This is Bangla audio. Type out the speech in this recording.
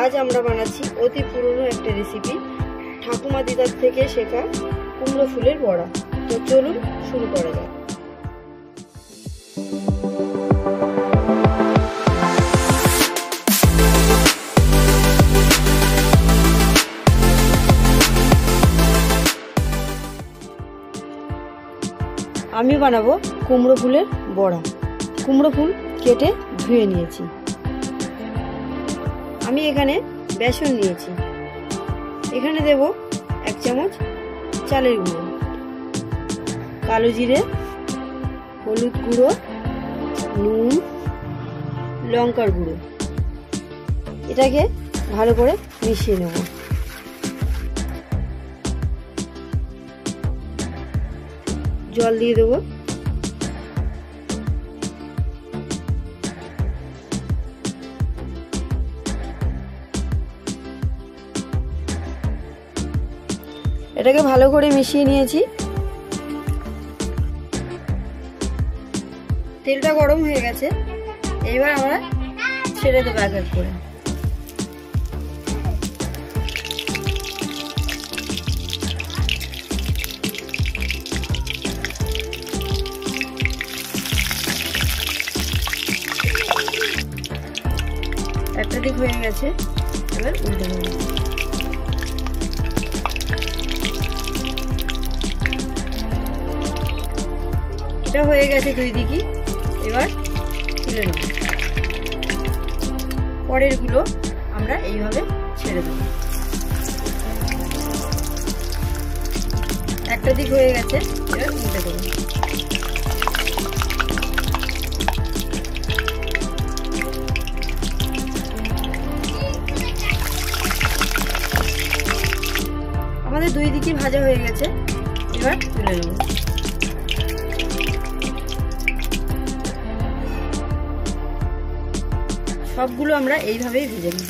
আজ আমরা বানাচ্ছি অতি পুরনো একটা রেসিপি, ঠাকুমা দিদার থেকে শেখা কুমড়ো ফুলের বড়া। তো চলুন শুরু করা যাক। আমি বানাবো কুমড়ো ফুলের বড়া। কুমড়ো ফুল কেটে ধুয়ে নিয়েছি। আমি এখানে বেসন নিয়েছি। এখানে দেব 1 চামচ চালের গুঁড়ো, কালো জিরে, হলুদ গুঁড়ো, নুন, লঙ্কার গুঁড়ো। এটাকে ভালো করে মিশিয়ে নেব। জল দিয়ে দেবো। এটাকে ভালো করে মিশিয়ে নিয়েছি। তেলটা গরম হয়ে গেছে, এবার আমরা ছেড়ে দেবো এক এক করে। একটা দিক হয়ে গেছে, এবার উল্টে দেবো। এটা হয়ে গেছে 2 দিকই, এবার তুলে নেব। পরের গুলো আমরা এইভাবে ছেড়ে দেব। একটা দিক হয়ে গেছে, এবার উল্টে দেব। আমাদের 2 দিকই ভাজা হয়ে গেছে, এবার তুলে নেব। সবগুলো আমরা এইভাবেই ভেজে নেব।